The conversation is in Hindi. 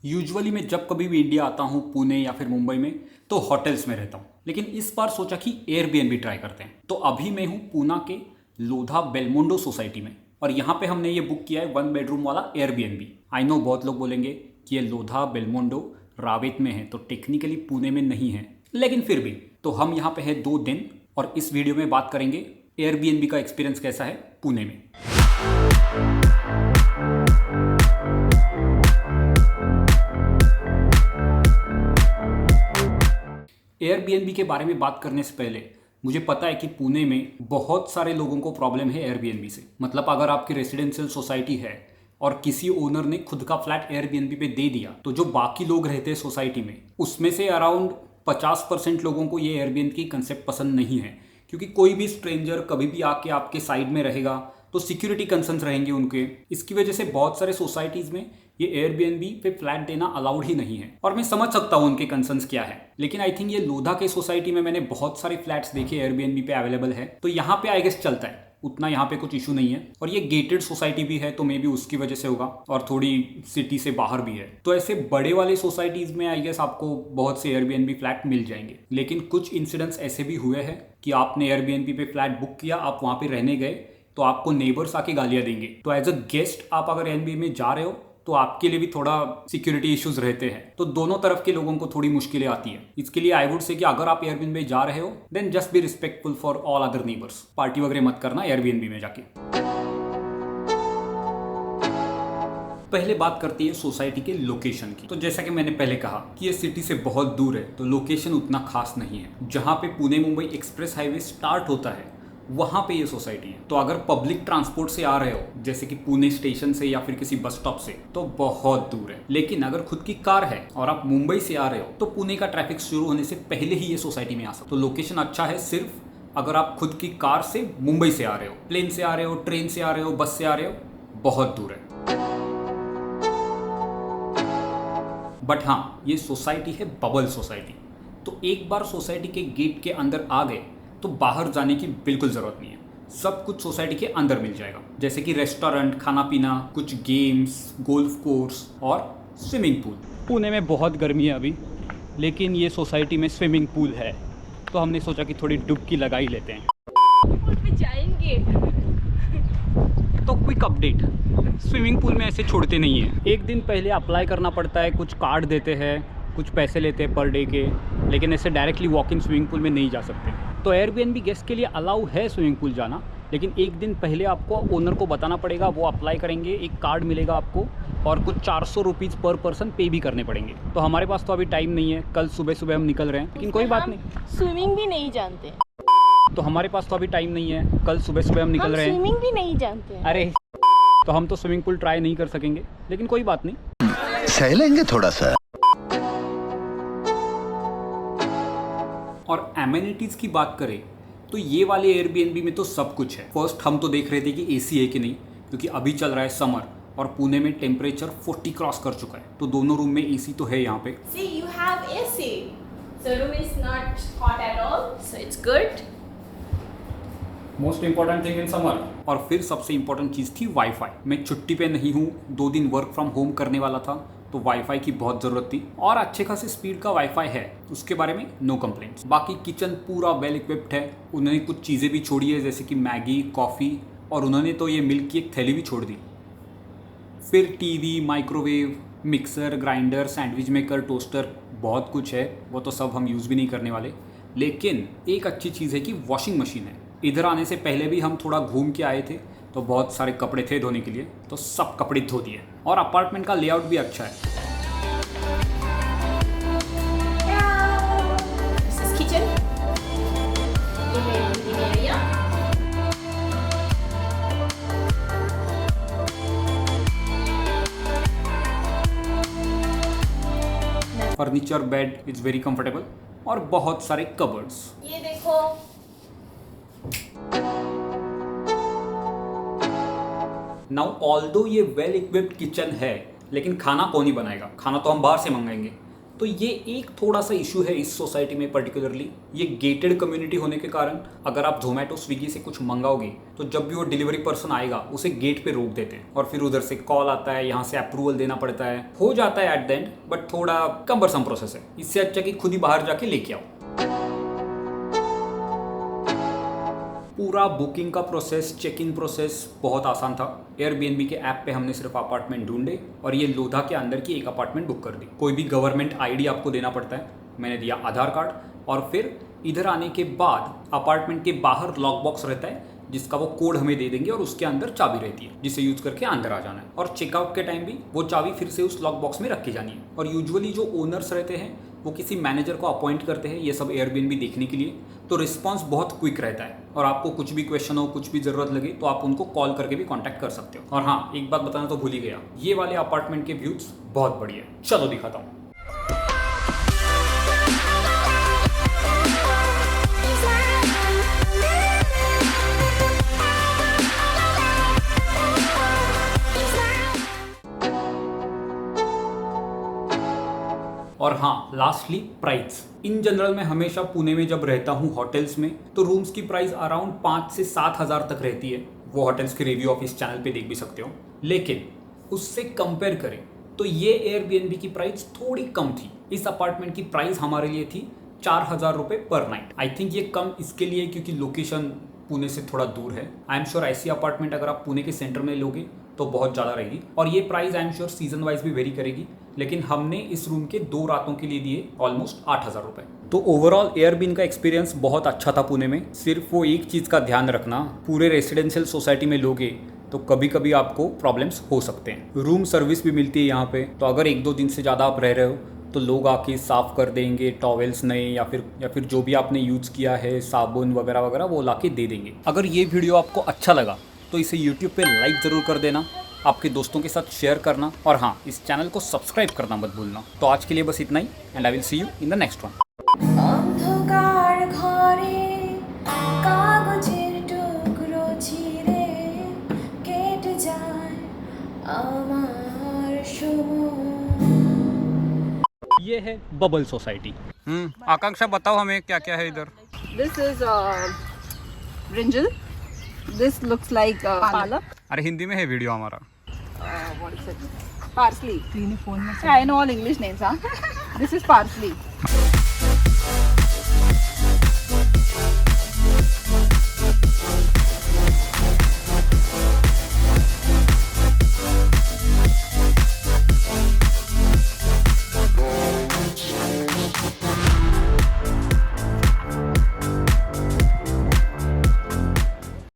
यूजुअली मैं जब कभी भी इंडिया आता हूँ पुणे या फिर मुंबई में तो होटल्स में रहता हूँ, लेकिन इस बार सोचा कि एयरबीएनबी ट्राई करते हैं। तो अभी मैं हूँ पूना के लोधा बेलमोंडो सोसाइटी में और यहाँ पे हमने ये बुक किया है 1 बेडरूम वाला एयरबीएनबी। आई नो बहुत लोग बोलेंगे कि ये लोधा बेलमोंडो रावेत में है तो टेक्निकली पुणे में नहीं है, लेकिन फिर भी तो हम यहाँ पे है 2 दिन और इस वीडियो में बात करेंगे एयरबीएनबी का एक्सपीरियंस कैसा है पुणे में। एयरबीएनबी के बारे में बात करने से पहले मुझे पता है कि पुणे में बहुत सारे लोगों को प्रॉब्लम है एयरबीएनबी से। मतलब अगर आपकी रेसिडेंशियल सोसाइटी है और किसी ओनर ने खुद का फ्लैट एयरबीएनबी पे दे दिया तो जो बाकी लोग रहते हैं सोसाइटी में उसमें से अराउंड 50% लोगों को ये एयरबीएनबी की कंसेप्ट पसंद नहीं है, क्योंकि कोई भी स्ट्रेंजर कभी भी आके आपके साइड में रहेगा तो सिक्योरिटी कंसर्न्स रहेंगे उनके। इसकी वजह से बहुत सारे सोसाइटीज़ में ये एयरबीएनबी पे फ्लैट देना अलाउड ही नहीं है और मैं समझ सकता हूँ उनके कंसर्न्स क्या है। लेकिन आई थिंक ये लोधा के सोसाइटी में मैंने बहुत सारे फ्लैट्स देखे एयरबीएनबी पे अवेलेबल है, तो यहाँ पे आई गेस चलता है, उतना यहाँ पे कुछ इशू नहीं है। और ये गेटेड सोसाइटी भी है तो मे बी उसकी वजह से होगा और थोड़ी सिटी से बाहर भी है, तो ऐसे बड़े वाले सोसाइटीज़ में आई गेस आपको बहुत से एयरबीएनबी फ्लैट मिल जाएंगे। लेकिन कुछ इंसिडेंट्स ऐसे भी हुए हैं कि आपने एयरबीएनबी पे फ्लैट बुक किया, आप वहाँ पे रहने गए तो आपको नेबर्स आके गालियाँ देंगे। तो एज अ गेस्ट आप अगर एयरबीएनबी में जा रहे हो तो आपके लिए भी थोड़ा सिक्योरिटी इश्यूज रहते हैं, तो दोनों तरफ के लोगों को थोड़ी मुश्किलें आती हैं। इसके लिए आई वुड से कि अगर आप एयरबीएनबी में जा रहे हो then just be respectful for all other neighbours. Party वगैरह मत करना एयरबीएनबी में जाके। पहले बात करती है सोसाइटी के लोकेशन की। तो जैसा कि मैंने पहले कहा कि ये सिटी से बहुत दूर है तो लोकेशन उतना खास नहीं है। जहाँ पे Pune Mumbai express highway start होता है वहाँ पे ये सोसाइटी है। तो अगर पब्लिक ट्रांसपोर्ट से आ रहे हो जैसे कि पुणे स्टेशन से या फिर किसी बस स्टॉप से तो बहुत दूर है। लेकिन अगर खुद की कार है और आप मुंबई से आ रहे हो तो पुणे का ट्रैफिक शुरू होने से पहले ही ये सोसाइटी में आ सकते हो। तो लोकेशन अच्छा है सिर्फ अगर आप खुद की कार से मुंबई से आ रहे हो, प्लेन से आ रहे हो, ट्रेन से आ रहे हो, बस से आ रहे हो, बहुत दूर है। बट हाँ, ये सोसाइटी है बबल सोसाइटी, तो एक बार सोसाइटी के गेट के अंदर आ गए तो बाहर जाने की बिल्कुल ज़रूरत नहीं है। सब कुछ सोसाइटी के अंदर मिल जाएगा, जैसे कि रेस्टोरेंट, खाना पीना, कुछ गेम्स, गोल्फ कोर्स और स्विमिंग पूल। पुणे में बहुत गर्मी है अभी, लेकिन ये सोसाइटी में स्विमिंग पूल है तो हमने सोचा कि थोड़ी डुबकी लगा ही लेते हैं। जाएंगे तो क्विक अपडेट, स्विमिंग पूल में ऐसे छोड़ते नहीं हैं। एक दिन पहले अप्लाई करना पड़ता है, कुछ कार्ड देते हैं, कुछ पैसे लेते हैं पर डे के, लेकिन ऐसे directly walk in swimming pool में नहीं जा सकते। तो एयरबीएनबी गेस्ट के लिए अलाउ है स्विमिंग पूल जाना, लेकिन एक दिन पहले आपको ओनर को बताना पड़ेगा, वो अप्लाई करेंगे, एक कार्ड मिलेगा आपको और कुछ 400 रुपीज़ पर पर्सन पे भी करने पड़ेंगे। तो हमारे पास तो अभी टाइम नहीं है, कल सुबह सुबह हम निकल रहे हैं, लेकिन कोई बात नहीं। स्विमिंग भी नहीं जानते तो हमारे पास तो अभी टाइम नहीं है, कल सुबह सुबह हम निकल रहे हैं। स्विमिंग भी नहीं जानते। अरे तो हम तो स्विमिंग पूल ट्राई नहीं कर सकेंगे, लेकिन कोई बात नहीं, सह लेंगे थोड़ा सा। और एमिनिटीज़ की बात करें तो ये वाले एयरबीएनबी में तो सब कुछ है। फर्स्ट हम तो देख रहे थे कि एसी है कि नहीं, क्योंकि अभी चल रहा है समर और पुणे में टेम्परेचर 40 क्रॉस कर चुका है, तो दोनों रूम में एसी तो है यहाँ पे। See, you have AC. The room is not hot at all, so it's good. Most important thing in summer. और फिर सबसे इंपॉर्टेंट चीज़ थी वाईफाई। मैं छुट्टी पे नहीं हूँ, 2 दिन वर्क फ्रॉम होम करने वाला था, तो वाईफाई की बहुत ज़रूरत थी और अच्छे खासे स्पीड का वाईफाई है, उसके बारे में नो कंप्लेंट्स। बाकी किचन पूरा वेल इक्विप्ड है। उन्होंने कुछ चीज़ें भी छोड़ी है जैसे कि मैगी, कॉफ़ी, और उन्होंने तो ये मिल्क की एक थैली भी छोड़ दी। फिर TV, microwave, mixer, grinder, sandwich maker, toaster, बहुत कुछ है, वो तो सब हम यूज़ भी नहीं करने वाले। लेकिन एक अच्छी चीज़ है कि वॉशिंग मशीन है। इधर आने से पहले भी हम थोड़ा घूम के आए थे तो बहुत सारे कपड़े थे धोने के लिए, तो सब कपड़े धो दिए। और अपार्टमेंट का लेआउट भी अच्छा है। This is kitchen. Living area. Furniture, bed is very comfortable और बहुत सारे कबर्ड्स। ये देखो, नाउ ऑल्दो ये वेल इक्विप्ड किचन है, लेकिन खाना कौन ही बनाएगा? खाना तो हम बाहर से मंगाएंगे। तो ये एक थोड़ा सा इशू है इस सोसाइटी में पर्टिकुलरली। ये गेटेड कम्युनिटी होने के कारण अगर आप जोमेटो स्विगी से कुछ मंगाओगे तो जब भी वो डिलीवरी पर्सन आएगा उसे गेट पे रोक देते हैं और फिर उधर से कॉल आता है, यहाँ से अप्रूवल देना पड़ता है। हो जाता है एट द एंड, बट थोड़ा कम्बरसम प्रोसेस है। इससे अच्छा कि खुद ही बाहर जाके लेके आओ। पूरा बुकिंग का प्रोसेस, चेक इन प्रोसेस बहुत आसान था। एयरबीएनबी के ऐप पे हमने सिर्फ अपार्टमेंट ढूंढे और ये लोधा के अंदर की एक अपार्टमेंट बुक कर दी। कोई भी गवर्नमेंट आईडी आपको देना पड़ता है, मैंने दिया आधार कार्ड। और फिर इधर आने के बाद अपार्टमेंट के बाहर लॉक बॉक्स रहता है जिसका वो कोड हमें दे देंगे और उसके अंदर चाबी रहती है जिसे यूज करके अंदर आ जाना है। और चेकआउट के टाइम भी वो चाबी फिर से उस लॉक बॉक्स में रखी जानी है। और यूजुअली जो ओनर्स रहते हैं वो किसी मैनेजर को अपॉइंट करते हैं ये सब एयरबीएनबी देखने के लिए, तो रिस्पांस बहुत क्विक रहता है। और आपको कुछ भी क्वेश्चन हो, कुछ भी ज़रूरत लगे तो आप उनको कॉल करके भी कांटेक्ट कर सकते हो। और हाँ, एक बात बताना तो भूल ही गया, ये वाले अपार्टमेंट के व्यूज बहुत बढ़िया है। चलो दिखाता हूँ। और हाँ, लास्टली प्राइस। इन जनरल मैं हमेशा पुणे में जब रहता हूँ होटल्स में, तो रूम्स की प्राइस अराउंड 5 से 7 हज़ार तक रहती है। वो होटल्स के रिव्यू आप इस चैनल पे देख भी सकते हो। लेकिन उससे कंपेयर करें तो ये एयरबीएनबी की प्राइस थोड़ी कम थी। इस अपार्टमेंट की प्राइस हमारे लिए थी 4,000 रुपये पर नाइट। आई थिंक ये कम इसके लिए क्योंकि लोकेशन पुणे से थोड़ा दूर है। आई एम श्योर ऐसी अपार्टमेंट अगर आप पुणे के सेंटर में लोगे तो बहुत ज़्यादा रहेगी। और ये price I am sure season wise भी वेरी करेगी। लेकिन हमने इस रूम के 2 रातों के लिए दिए ऑलमोस्ट 8,000 रुपये। तो ओवरऑल एयरबीएनबी का एक्सपीरियंस बहुत अच्छा था पुणे में। सिर्फ वो एक चीज़ का ध्यान रखना, पूरे रेसिडेंशियल सोसाइटी में लोगे तो कभी कभी आपको प्रॉब्लम्स हो सकते हैं। रूम सर्विस भी मिलती है यहाँ पे, तो अगर 1-2 दिन से ज़्यादा आप रह रहे हो तो लोग आके साफ़ कर देंगे, टॉवेल्स नए या फिर जो भी आपने यूज़ किया है, साबुन वगैरह वगैरह, वो लाके दे देंगे। अगर ये वीडियो आपको अच्छा लगा तो इसे यूट्यूब पे लाइक ज़रूर कर देना, आपके दोस्तों के साथ शेयर करना, और हाँ, इस चैनल को सब्सक्राइब करना मत भूलना। तो आज के लिए बस इतना ही, and I will see you in the next one. অন্ধকার ঘরে কাগজের টুকরো ছিঁড়ে কেটে যায় আমার সময়। ये है बबल सोसाइटी। आकांक्षा बताओ हमें क्या क्या है इधर। This is brinjal. This looks like palak. अरे हिंदी में है वीडियो हमारा। What is it? Parsley. Yeah, I know all English names, huh? This is parsley.